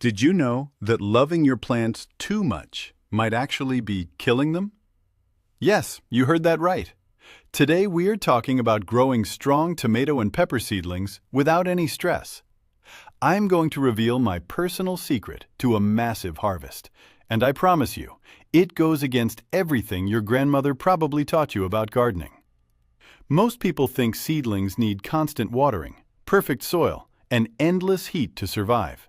Did you know that loving your plants too much might actually be killing them? Yes, you heard that right. Today we are talking about growing strong tomato and pepper seedlings without any stress. I'm going to reveal my personal secret to a massive harvest, and I promise you, it goes against everything your grandmother probably taught you about gardening. Most people think seedlings need constant watering, perfect soil, and endless heat to survive.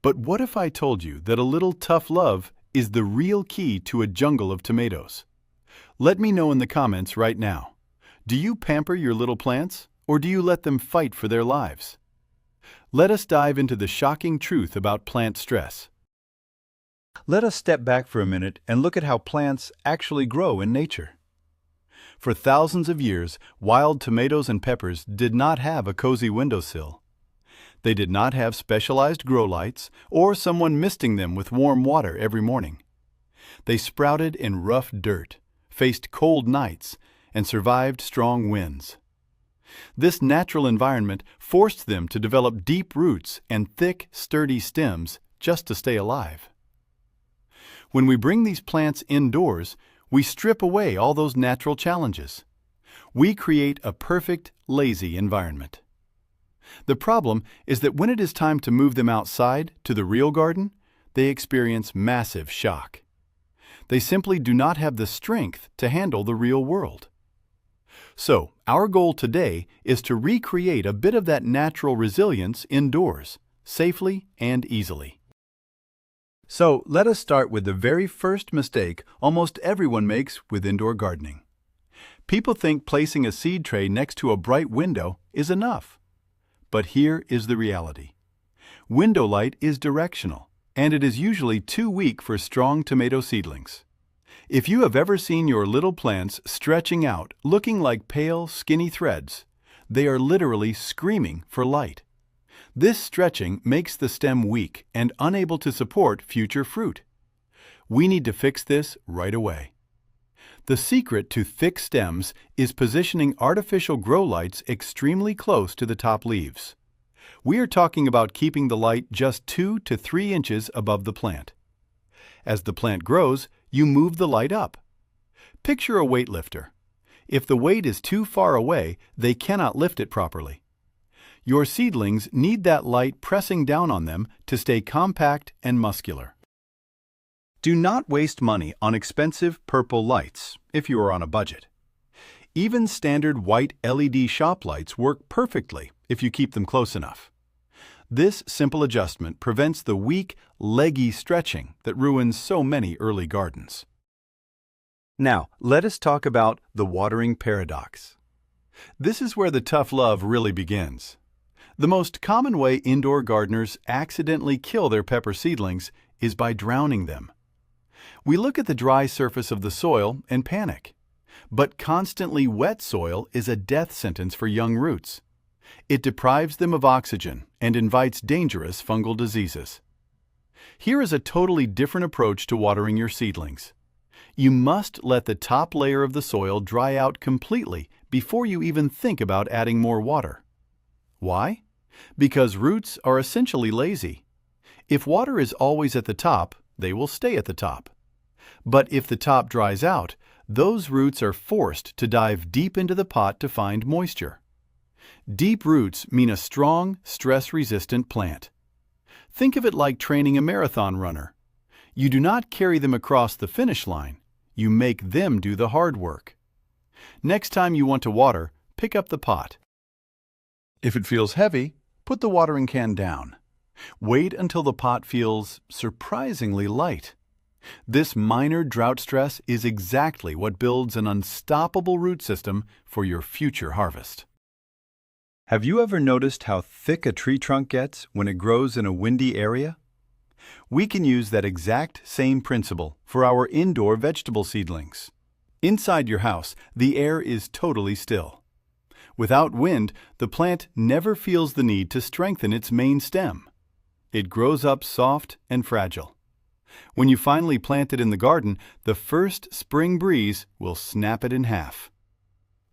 But what if I told you that a little tough love is the real key to a jungle of tomatoes? Let me know in the comments right now. Do you pamper your little plants, or do you let them fight for their lives? Let us dive into the shocking truth about plant stress. Let us step back for a minute and look at how plants actually grow in nature. For thousands of years, wild tomatoes and peppers did not have a cozy windowsill. They did not have specialized grow lights or someone misting them with warm water every morning. They sprouted in rough dirt, faced cold nights, and survived strong winds. This natural environment forced them to develop deep roots and thick, sturdy stems just to stay alive. When we bring these plants indoors, we strip away all those natural challenges. We create a perfect, lazy environment. The problem is that when it is time to move them outside to the real garden, they experience massive shock. They simply do not have the strength to handle the real world. So, our goal today is to recreate a bit of that natural resilience indoors, safely and easily. So, let us start with the very first mistake almost everyone makes with indoor gardening. People think placing a seed tray next to a bright window is enough. But here is the reality. Window light is directional, and it is usually too weak for strong tomato seedlings. If you have ever seen your little plants stretching out, looking like pale, skinny threads, they are literally screaming for light. This stretching makes the stem weak and unable to support future fruit. We need to fix this right away. The secret to thick stems is positioning artificial grow lights extremely close to the top leaves. We are talking about keeping the light just 2 to 3 inches above the plant. As the plant grows, you move the light up. Picture a weightlifter. If the weight is too far away, they cannot lift it properly. Your seedlings need that light pressing down on them to stay compact and muscular. Do not waste money on expensive purple lights if you are on a budget. Even standard white LED shop lights work perfectly if you keep them close enough. This simple adjustment prevents the weak, leggy stretching that ruins so many early gardens. Now, let us talk about the watering paradox. This is where the tough love really begins. The most common way indoor gardeners accidentally kill their pepper seedlings is by drowning them. We look at the dry surface of the soil and panic. But constantly wet soil is a death sentence for young roots. It deprives them of oxygen and invites dangerous fungal diseases. Here is a totally different approach to watering your seedlings. You must let the top layer of the soil dry out completely before you even think about adding more water. Why? Because roots are essentially lazy. If water is always at the top, they will stay at the top. But if the top dries out, those roots are forced to dive deep into the pot to find moisture. Deep roots mean a strong, stress-resistant plant. Think of it like training a marathon runner. You do not carry them across the finish line. You make them do the hard work. Next time you want to water, pick up the pot. If it feels heavy, put the watering can down. Wait until the pot feels surprisingly light. This minor drought stress is exactly what builds an unstoppable root system for your future harvest. Have you ever noticed how thick a tree trunk gets when it grows in a windy area? We can use that exact same principle for our indoor vegetable seedlings. Inside your house, the air is totally still. Without wind, the plant never feels the need to strengthen its main stem. It grows up soft and fragile. When you finally plant it in the garden, the first spring breeze will snap it in half.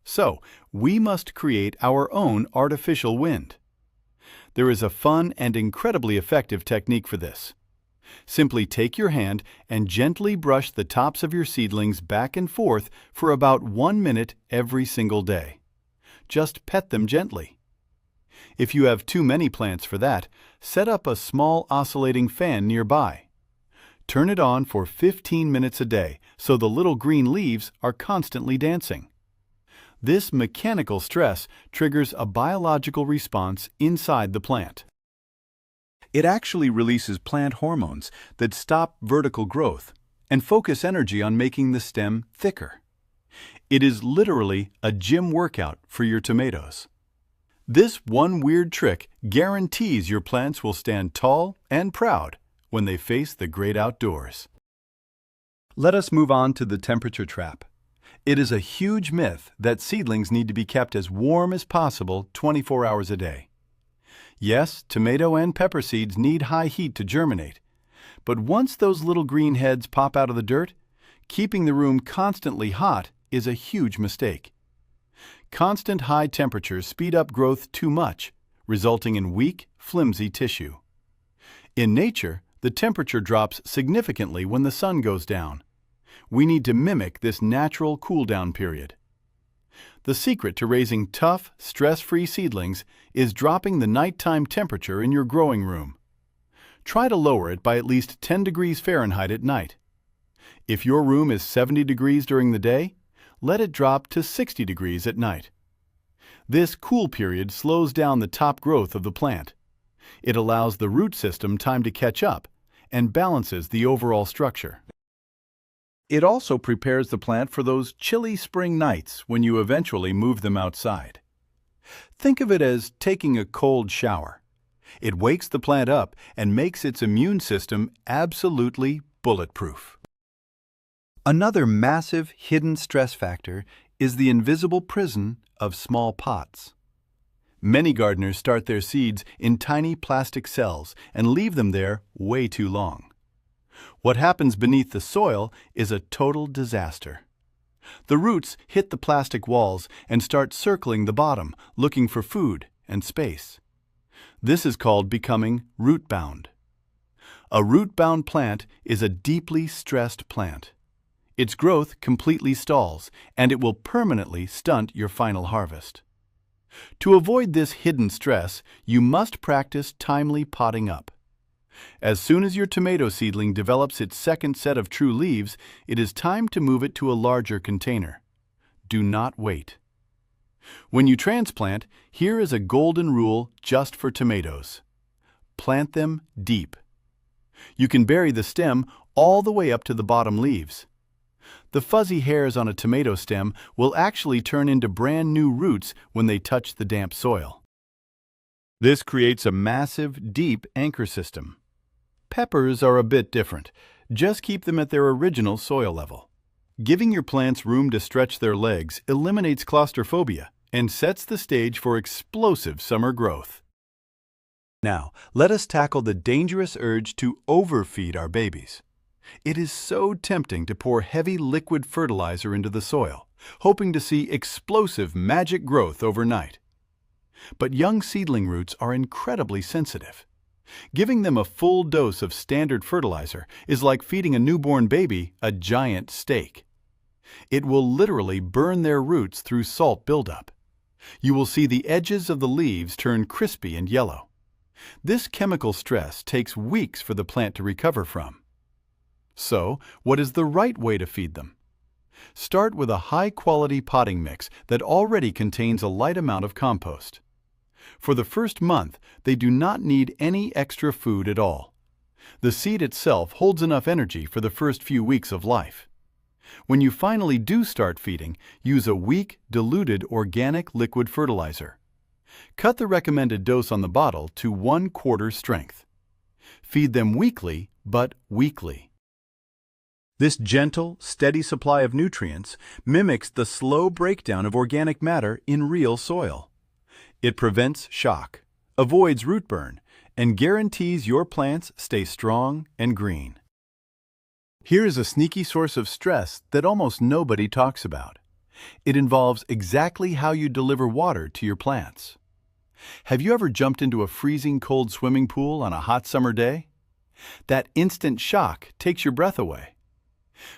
So, we must create our own artificial wind. There is a fun and incredibly effective technique for this. Simply take your hand and gently brush the tops of your seedlings back and forth for about 1 minute every single day. Just pet them gently. If you have too many plants for that, set up a small oscillating fan nearby. Turn it on for 15 minutes a day so the little green leaves are constantly dancing. This mechanical stress triggers a biological response inside the plant. It actually releases plant hormones that stop vertical growth and focus energy on making the stem thicker. It is literally a gym workout for your tomatoes. This one weird trick guarantees your plants will stand tall and proud when they face the great outdoors. Let us move on to the temperature trap. It is a huge myth that seedlings need to be kept as warm as possible 24 hours a day. Yes, tomato and pepper seeds need high heat to germinate, but once those little green heads pop out of the dirt, keeping the room constantly hot is a huge mistake. Constant high temperatures speed up growth too much, resulting in weak, flimsy tissue. In nature, the temperature drops significantly when the sun goes down. We need to mimic this natural cool-down period. The secret to raising tough, stress-free seedlings is dropping the nighttime temperature in your growing room. Try to lower it by at least 10 degrees Fahrenheit at night. If your room is 70 degrees during the day, let it drop to 60 degrees at night. This cool period slows down the top growth of the plant. It allows the root system time to catch up and balances the overall structure. It also prepares the plant for those chilly spring nights when you eventually move them outside. Think of it as taking a cold shower. It wakes the plant up and makes its immune system absolutely bulletproof. Another massive hidden stress factor is the invisible prison of small pots. Many gardeners start their seeds in tiny plastic cells and leave them there way too long. What happens beneath the soil is a total disaster. The roots hit the plastic walls and start circling the bottom, looking for food and space. This is called becoming root-bound. A root-bound plant is a deeply stressed plant. Its growth completely stalls, and it will permanently stunt your final harvest. To avoid this hidden stress, you must practice timely potting up. As soon as your tomato seedling develops its second set of true leaves, it is time to move it to a larger container. Do not wait. When you transplant, here is a golden rule just for tomatoes. Plant them deep. You can bury the stem all the way up to the bottom leaves. The fuzzy hairs on a tomato stem will actually turn into brand new roots when they touch the damp soil. This creates a massive, deep anchor system. Peppers are a bit different. Just keep them at their original soil level. Giving your plants room to stretch their legs eliminates claustrophobia and sets the stage for explosive summer growth. Now, let us tackle the dangerous urge to overfeed our babies. It is so tempting to pour heavy liquid fertilizer into the soil, hoping to see explosive magic growth overnight. But young seedling roots are incredibly sensitive. Giving them a full dose of standard fertilizer is like feeding a newborn baby a giant steak. It will literally burn their roots through salt buildup. You will see the edges of the leaves turn crispy and yellow. This chemical stress takes weeks for the plant to recover from. So, what is the right way to feed them? Start with a high-quality potting mix that already contains a light amount of compost. For the first month, they do not need any extra food at all. The seed itself holds enough energy for the first few weeks of life. When you finally do start feeding, use a weak, diluted organic liquid fertilizer. Cut the recommended dose on the bottle to 1/4 strength. Feed them weekly, but weekly. This gentle, steady supply of nutrients mimics the slow breakdown of organic matter in real soil. It prevents shock, avoids root burn, and guarantees your plants stay strong and green. Here is a sneaky source of stress that almost nobody talks about. It involves exactly how you deliver water to your plants. Have you ever jumped into a freezing cold swimming pool on a hot summer day? That instant shock takes your breath away.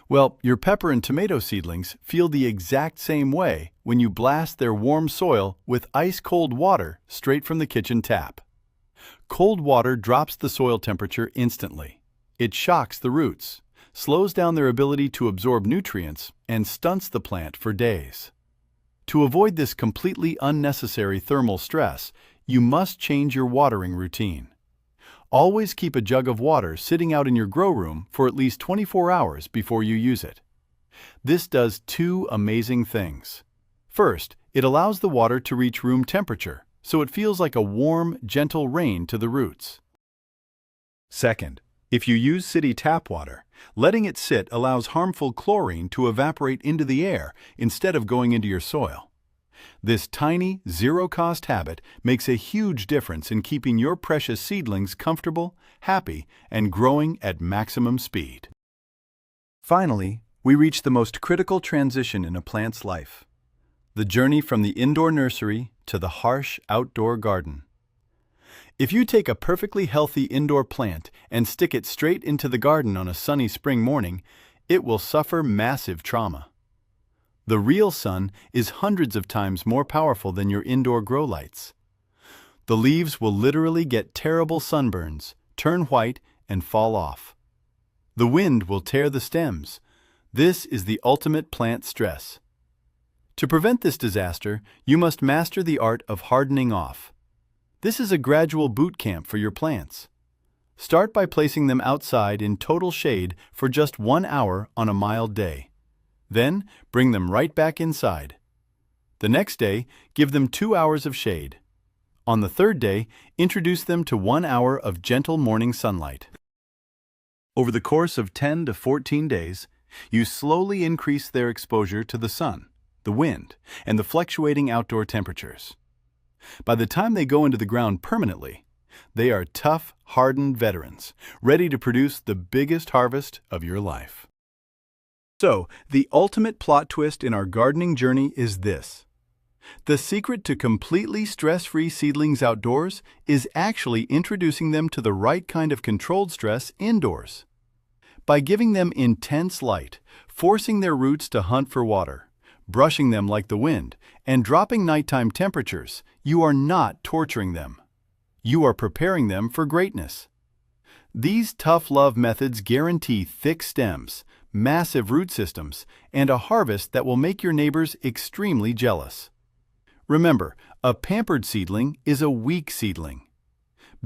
Well, your pepper and tomato seedlings feel the exact same way when you blast their warm soil with ice-cold water straight from the kitchen tap. Cold water drops the soil temperature instantly. It shocks the roots, slows down their ability to absorb nutrients, and stunts the plant for days. To avoid this completely unnecessary thermal stress, you must change your watering routine. Always keep a jug of water sitting out in your grow room for at least 24 hours before you use it. This does two amazing things. First, it allows the water to reach room temperature, so it feels like a warm, gentle rain to the roots. Second, if you use city tap water, letting it sit allows harmful chlorine to evaporate into the air instead of going into your soil. This tiny, zero-cost habit makes a huge difference in keeping your precious seedlings comfortable, happy, and growing at maximum speed. Finally, we reach the most critical transition in a plant's life: the journey from the indoor nursery to the harsh outdoor garden. If you take a perfectly healthy indoor plant and stick it straight into the garden on a sunny spring morning, it will suffer massive trauma. The real sun is hundreds of times more powerful than your indoor grow lights. The leaves will literally get terrible sunburns, turn white, and fall off. The wind will tear the stems. This is the ultimate plant stress. To prevent this disaster, you must master the art of hardening off. This is a gradual boot camp for your plants. Start by placing them outside in total shade for just 1 hour on a mild day. Then, bring them right back inside. The next day, give them 2 hours of shade. On the third day, introduce them to 1 hour of gentle morning sunlight. Over the course of 10 to 14 days, you slowly increase their exposure to the sun, the wind, and the fluctuating outdoor temperatures. By the time they go into the ground permanently, they are tough, hardened veterans, ready to produce the biggest harvest of your life. So, the ultimate plot twist in our gardening journey is this: the secret to completely stress-free seedlings outdoors is actually introducing them to the right kind of controlled stress indoors. By giving them intense light, forcing their roots to hunt for water, brushing them like the wind, and dropping nighttime temperatures, you are not torturing them. You are preparing them for greatness. These tough love methods guarantee thick stems, massive root systems, and a harvest that will make your neighbors extremely jealous. Remember, a pampered seedling is a weak seedling.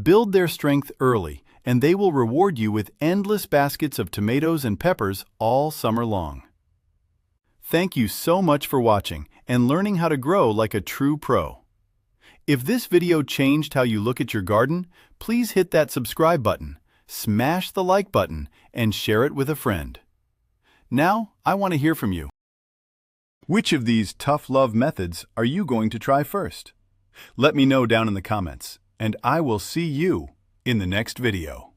Build their strength early, and they will reward you with endless baskets of tomatoes and peppers all summer long. Thank you so much for watching and learning how to grow like a true pro. If this video changed how you look at your garden, please hit that subscribe button, smash the like button, and share it with a friend. Now, I want to hear from you. Which of these tough love methods are you going to try first? Let me know down in the comments, and I will see you in the next video.